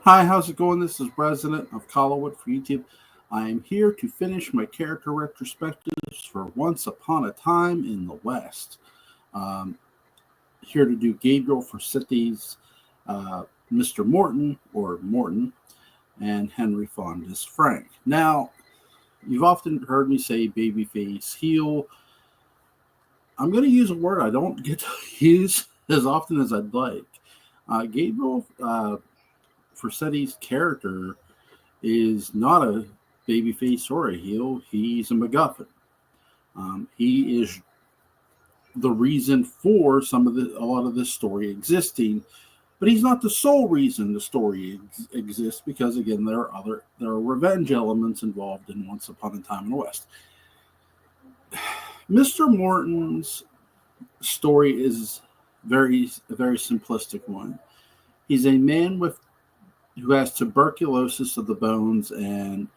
Hi, how's it going? This is Resident of Collinwood for YouTube. I am here to finish my character retrospectives for Once Upon a Time in the West. Um, Here to do Gabriel for Cities, Mr. Morton or Morton, and Henry Fonda's Frank. Now, you've often heard me say babyface heel. I'm going to use a word I don't get to use as often as I'd like. Gabriel Forssetti's character is not a babyface or a heel. He's a MacGuffin. He is the reason for a lot of this story existing, but he's not the sole reason the story exists. Because again, there are revenge elements involved in Once Upon a Time in the West. Mr. Morton's story is a very simplistic one. He's a man who has tuberculosis of the bones, and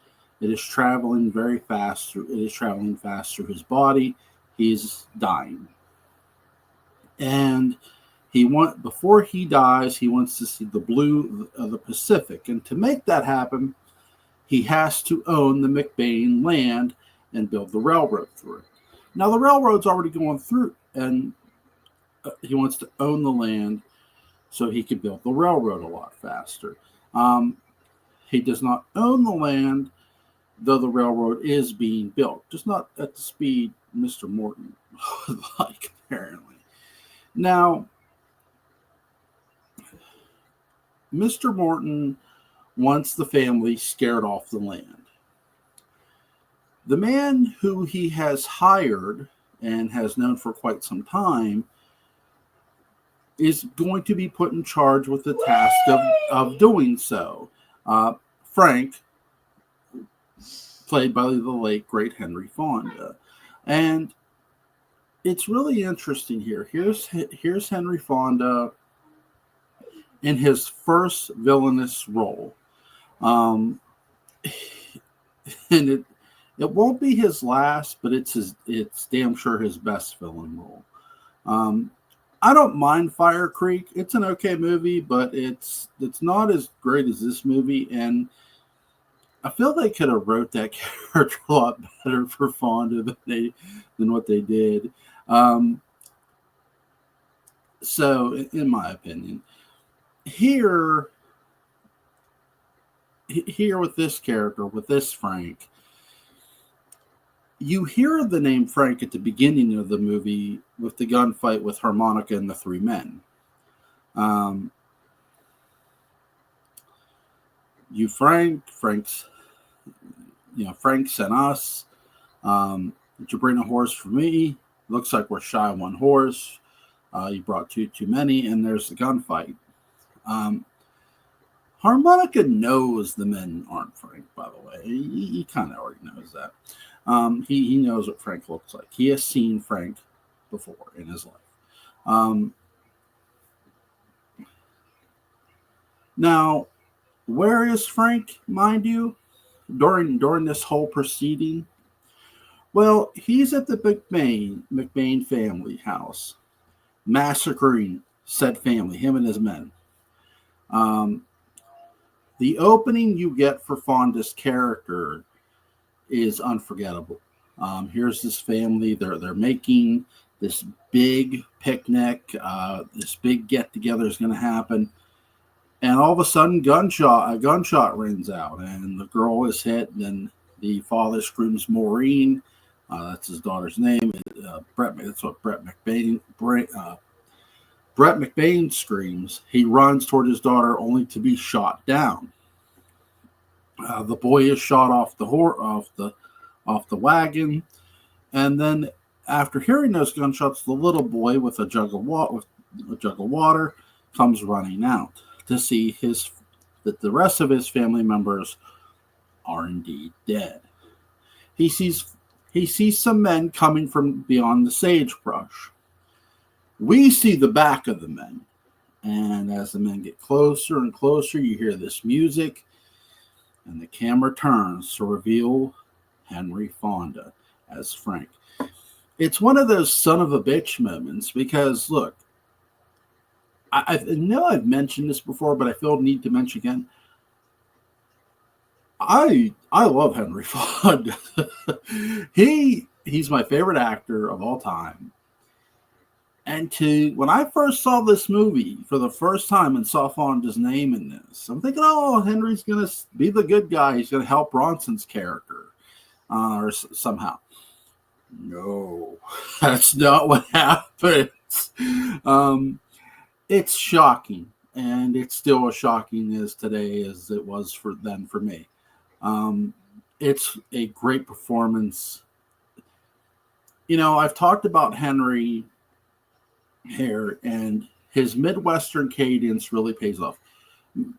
it is traveling very fast. It is traveling fast through his body. He's dying, and before he dies, he wants to see the blue of the Pacific. And to make that happen, he has to own the McBain land and build the railroad through it. Now, the railroad's already going through, and he wants to own the land so he can build the railroad a lot faster. He does not own the land, though the railroad is being built, just not at the speed Mr. Morton would like, apparently. Now, Mr. Morton wants the family scared off the land. The man who he has hired and has known for quite some time is going to be put in charge with the task of doing so. Frank, played by the late, great Henry Fonda. And it's really interesting here. Here's Henry Fonda in his first villainous role. And it won't be his last, but it's damn sure his best villain role. I don't mind Fire Creek. It's an okay movie, but it's not as great as this movie, and I feel they could have wrote that character a lot better for Fonda than what they did. So, in my opinion, here with this character, with this Frank, you hear the name Frank at the beginning of the movie with the gunfight with Harmonica and the three men. Frank's, Frank sent us. Did you bring a horse for me? Looks like we're shy of one horse. You brought too many, and there's the gunfight. Harmonica knows the men aren't Frank, by the way. He kind of already knows that. He knows what Frank looks like. He has seen Frank before in his life. Now, where is Frank, mind you, during this whole proceeding? Well, he's at the McBain family house, massacring said family, him and his men. The opening you get for Fonda's character is unforgettable. Here's this family. They're making this big picnic. This big get together is going to happen, and all of a sudden, a gunshot rings out, and the girl is hit. And then the father screams, "Maureen!" That's his daughter's name. Brett. That's what Brett McBain screams. He runs toward his daughter, only to be shot down. The boy is shot off the wagon, and then after hearing those gunshots, the little boy with a jug of water comes running out to see that the rest of his family members are indeed dead. He sees some men coming from beyond the sagebrush. We see the back of the men, and as the men get closer and closer, you hear this music. And the camera turns to reveal Henry Fonda as Frank. It's one of those son of a bitch moments because, look, I know I've mentioned this before, but I feel the need to mention again. I love Henry Fonda. He's my favorite actor of all time. And when I first saw this movie for the first time and saw Fonda's name in this, I'm thinking, oh, Henry's gonna be the good guy. He's gonna help Bronson's character, or somehow. No, that's not what happens. Um, it's shocking, and it's still as shocking as today as it was for me. Um, it's a great performance. I've talked about Henry here, and his Midwestern cadence really pays off.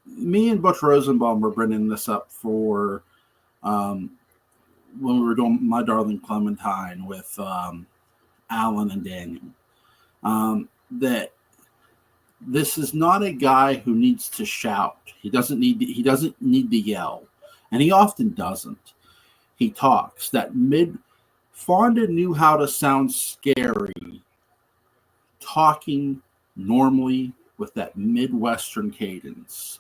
Me and Butch Rosenbaum were bringing this up for um, when we were doing My Darling Clementine with Alan and Daniel. That this is not a guy who needs to shout. He doesn't need to yell, and he often doesn't. He talks. Fonda knew how to sound scary, talking normally with that Midwestern cadence.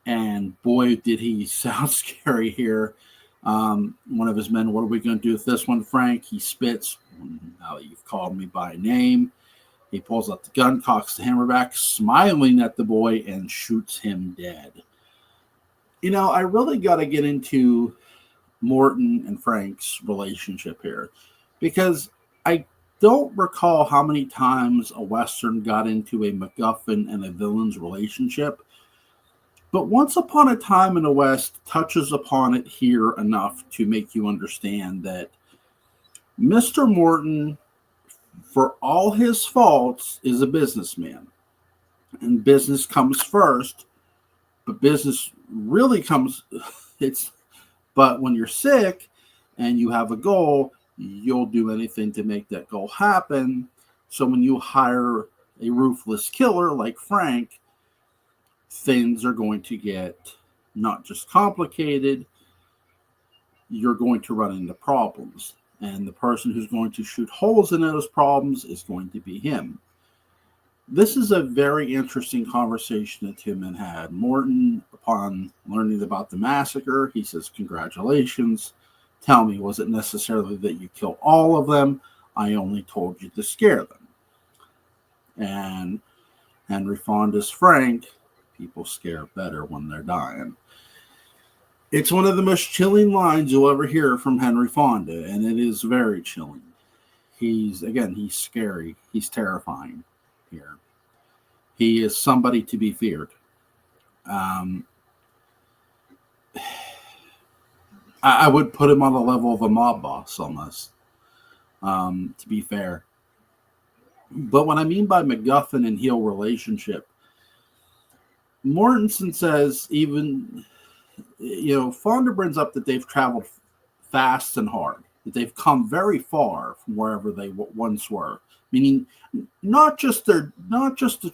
And boy, did he sound scary here. One of his men, what are we going to do with this one, Frank? He spits. Now that you've called me by name. He pulls out the gun, cocks the hammer back, smiling at the boy, and shoots him dead. I really got to get into Morton and Frank's relationship here, because I don't recall how many times a Western got into a MacGuffin and a villain's relationship. But Once Upon a Time in the West touches upon it here enough to make you understand that Mr. Morton, for all his faults, is a businessman. And business comes first, but business really comes, but when you're sick and you have a goal, you'll do anything to make that goal happen. So when you hire a ruthless killer like Frank, things are going to get not just complicated, you're going to run into problems. And the person who's going to shoot holes in those problems is going to be him. This is a very interesting conversation that two men had. Morton, upon learning about the massacre, he says, "Congratulations. Tell me, was it necessarily that you killed all of them? I only told you to scare them." And Henry Fonda's Frank, people scare better when they're dying. It's one of the most chilling lines you'll ever hear from Henry Fonda, and it is very chilling. He's scary. He's terrifying here. He is somebody to be feared. I would put him on the level of a mob boss almost, to be fair. But what I mean by MacGuffin and heel relationship, Mortensen says Fonda brings up that they've traveled fast and hard, that they've come very far from wherever they once were. Meaning, not just the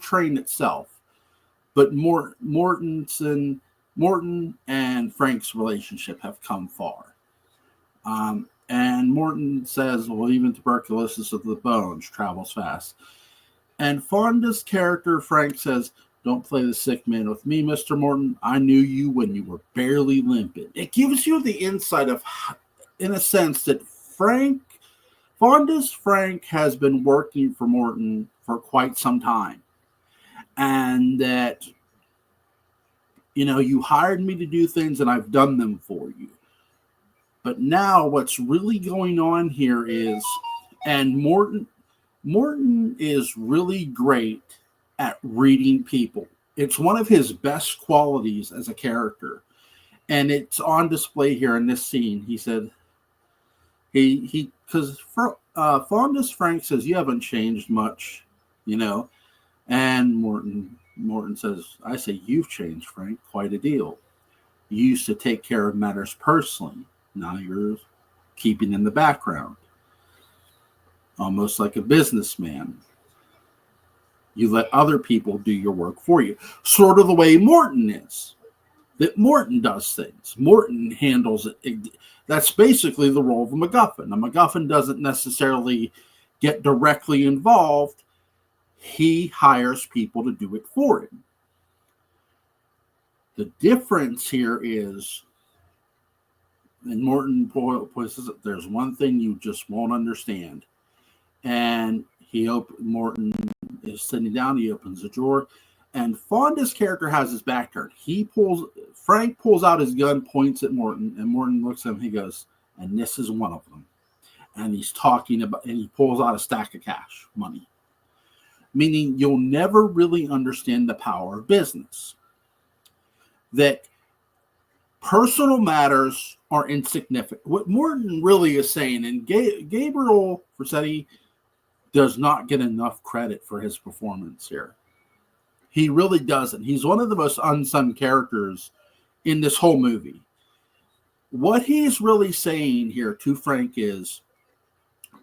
train itself, but Morton and Frank's relationship have come far. And Morton says, well, even tuberculosis of the bones travels fast. And Fonda's character, Frank, says, "Don't play the sick man with me, Mr. Morton. I knew you when you were barely limping." It gives you the insight of, in a sense, that Fonda's Frank has been working for Morton for quite some time. And that, you hired me to do things and I've done them for you. But now what's really going on here is, and Morton is really great at reading people. It's one of his best qualities as a character. And it's on display here in this scene. He said, because Fonda's Frank says, "You haven't changed much, And Morton says, "I say, you've changed, Frank, quite a deal. You used to take care of matters personally. Now you're keeping in the background, almost like a businessman. You let other people do your work for you." Sort of the way Morton is. That Morton does things. Morton handles it. That's basically the role of a MacGuffin. A MacGuffin doesn't necessarily get directly involved. He hires people to do it for him. The difference here is And Morton says, "There's one thing you just won't understand." And Morton is sitting down. He opens the drawer, and Fonda's character has his back turned. Frank pulls out his gun, points at Morton, and Morton looks at him. He goes, "And this is one of them." And he's talking about, and he pulls out a stack of cash money, meaning you'll never really understand the power of business. That personal matters are insignificant. What Morton really is saying, and Gabriel Rossetti does not get enough credit for his performance here. He really doesn't. He's one of the most unsung characters in this whole movie. What he's really saying here to Frank is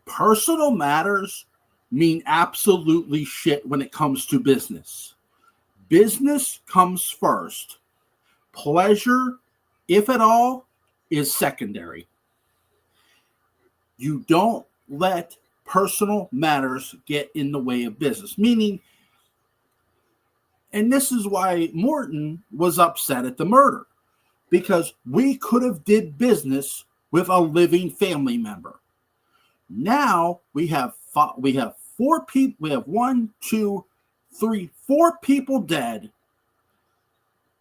personal matters mean absolutely shit when it comes to business. Business comes first. Pleasure, if at all, is secondary. You don't let personal matters get in the way of business. Meaning, and this is why Morton was upset at the murder, because we could have did business with a living family member. Now we have four people. We have 4 people dead,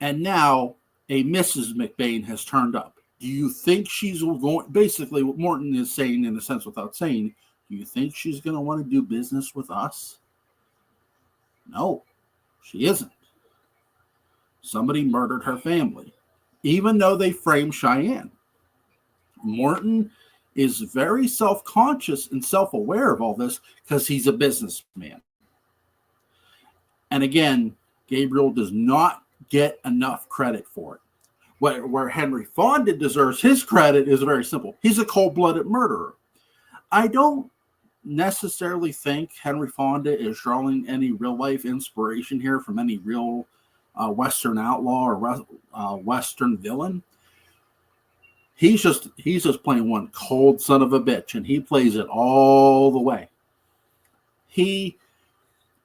and now a Mrs. McBain has turned up. Do you think she's going? Basically, what Morton is saying, in a sense, without saying, do you think she's going to want to do business with us? No, she isn't. Somebody murdered her family, even though they framed Cheyenne. Morton is very self-conscious and self-aware of all this because he's a businessman. And again, Gabriel does not get enough credit for it. Where Henry Fonda deserves his credit is very simple. He's a cold-blooded murderer. I don't necessarily think Henry Fonda is drawing any real-life inspiration here from any real Western outlaw or Western villain. He's just playing one cold son of a bitch, and he plays it all the way.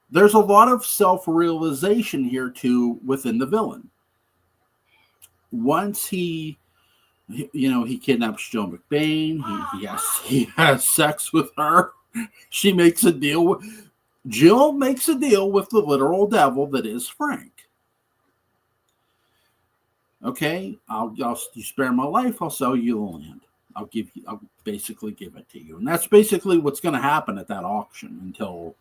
There's a lot of self-realization here too within the villain. Once he kidnaps Joe McBain, he has sex with her. Jill makes a deal with the literal devil that is Frank. Okay, you spare my life, I'll sell you the land. I'll basically give it to you. And that's basically what's going to happen at that auction until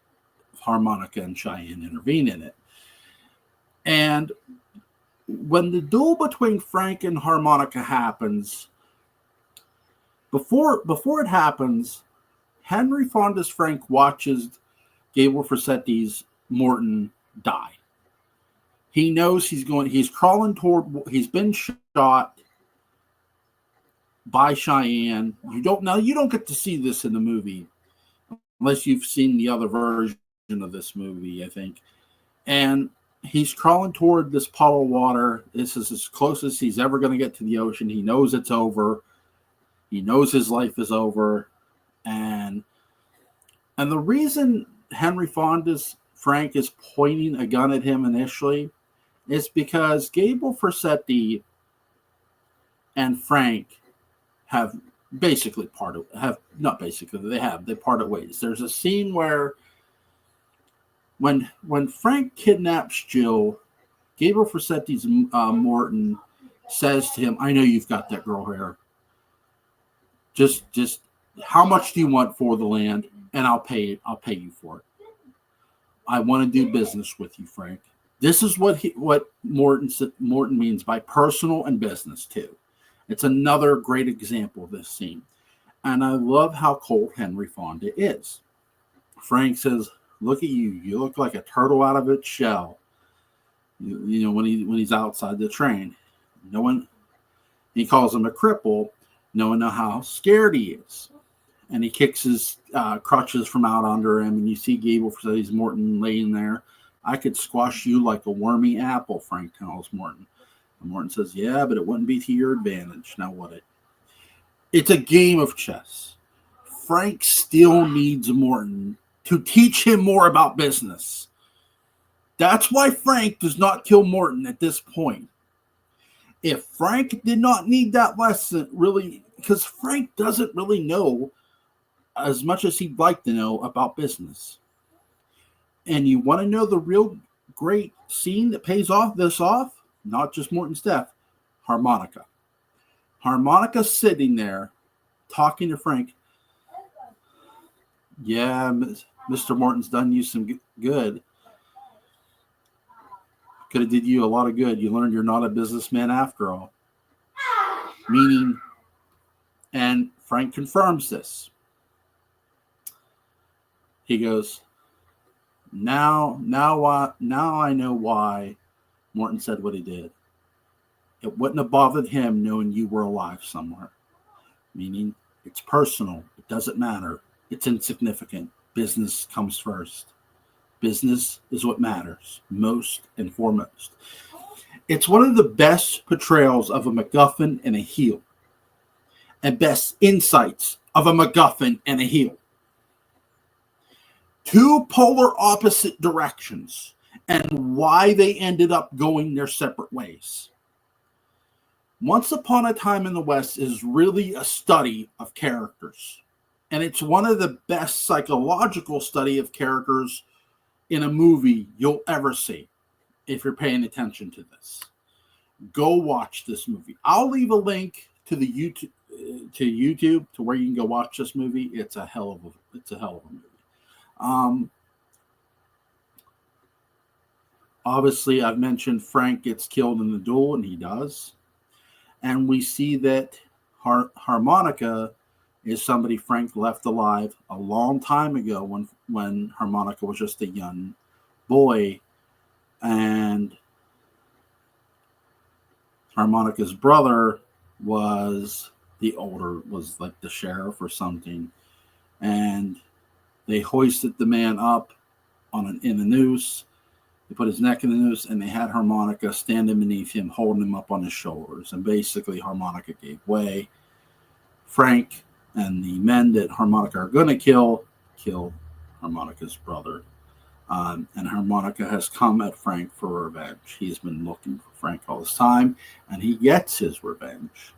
Harmonica and Cheyenne intervene in it. And when the duel between Frank and Harmonica happens, before it happens, Henry Fonda's Frank watches Gabriel Rossetti's Morton die. He knows he's been shot by Cheyenne. You don't get to see this in the movie unless you've seen the other version of this movie, I think. And he's crawling toward this puddle of water. This is as close as he's ever going to get to the ocean. He knows it's over. He knows his life is over. And the reason Henry Fonda's Frank is pointing a gun at him initially is because Gabriel Rossetti and Frank they parted ways. There's a scene where when Frank kidnaps Jill, Gabriel Rossetti's Morton says to him, "I know you've got that girl here. Just how much do you want for the land? And I'll pay you for it. I want to do business with you, Frank." This is what Morton means by personal and business too. It's another great example of this scene. And I love how cold Henry Fonda is. Frank says, "Look at you. You look like a turtle out of its shell." When he's outside the train. He calls him a cripple. No one knows how scared he is. And he kicks his crutches from out under him. And you see Gabriel Rossetti's Morton laying there. "I could squash you like a wormy apple," Frank tells Morton. And Morton says, "Yeah, but it wouldn't be to your advantage. Now would it?" It's a game of chess. Frank still needs Morton to teach him more about business. That's why Frank does not kill Morton at this point. If Frank did not need that lesson, really, because Frank doesn't really know as much as he'd like to know about business. And you want to know the real great scene that pays this off? Not just Morton's death, Harmonica. Harmonica's sitting there talking to Frank. Yeah, Mr. Morton's done you some good. Could have did you a lot of good. You learned you're not a businessman after all. Meaning, and Frank confirms this. He goes, now I know why Morton said what he did. It wouldn't have bothered him knowing you were alive somewhere. Meaning, it's personal. It doesn't matter. It's insignificant. Business comes first. Business is what matters most and foremost. It's one of the best portrayals of a MacGuffin and a heel, and best insights of a MacGuffin and a heel. Two polar opposite directions, and why they ended up going their separate ways. Once Upon a Time in the West is really a study of characters, and it's one of the best psychological study of characters in a movie you'll ever see. If you're paying attention to this, go watch this movie. I'll leave a link to the YouTube to where you can go watch this movie. It's a hell of a movie. Obviously, I've mentioned Frank gets killed in the duel, and he does. And we see that Harmonica is somebody Frank left alive a long time ago when Harmonica was just a young boy. And Harmonica's brother was like the sheriff or something. And they hoisted the man up in a noose. They put his neck in the noose, and they had Harmonica standing beneath him, holding him up on his shoulders. And basically, Harmonica gave way. Frank and the men that Harmonica are going to kill Harmonica's brother. And Harmonica has come at Frank for revenge. He's been looking for Frank all this time, and he gets his revenge.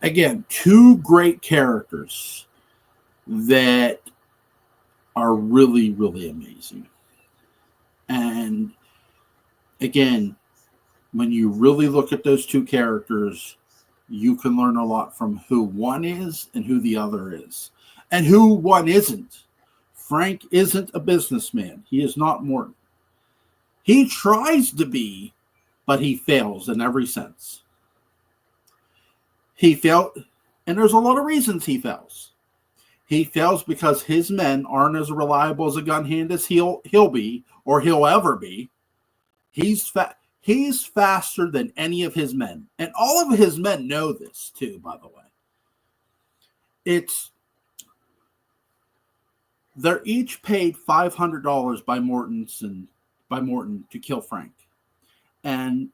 Again, two great characters that are really, really amazing. And again, when you really look at those two characters, you can learn a lot from who one is and who the other is, and who one isn't. Frank isn't a businessman. He is not Morton. He tries to be, but he fails in every sense. He failed, and there's a lot of reasons he fails. He fails because his men aren't as reliable as a gun hand as he'll be, or he'll ever be. He's faster than any of his men. And all of his men know this too, by the way. They're each paid $500 by Morton to kill Frank. And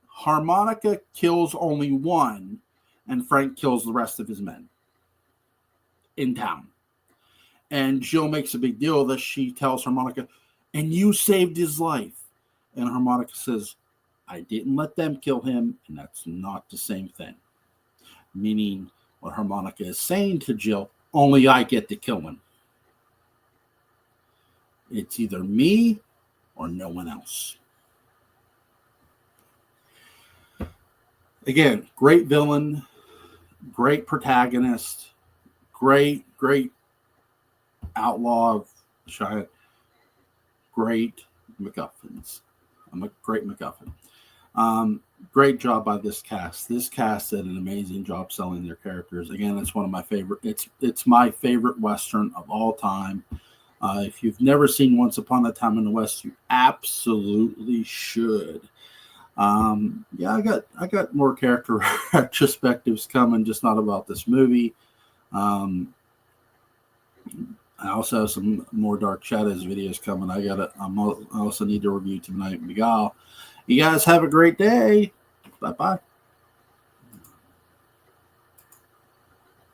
Harmonica kills only one, and Frank kills the rest of his men in town. And Jill makes a big deal that she tells Harmonica, and you saved his life. And Harmonica says, I didn't let them kill him, and that's not the same thing. Meaning, what Harmonica is saying to Jill, only I get to kill him. It's either me or no one else. Again, great villain, great protagonist, great outlaw of Shia, great MacGuffins. I'm a great MacGuffin. Great job by this cast. This cast did an amazing job selling their characters. Again, it's one of my favorite. It's my favorite Western of all time. If you've never seen Once Upon a Time in the West, you absolutely should. I got more character retrospectives coming, just not about this movie. I also have some more Dark Shadows videos coming. I also need to review Tonight Miguel. You guys have a great day. Bye-bye.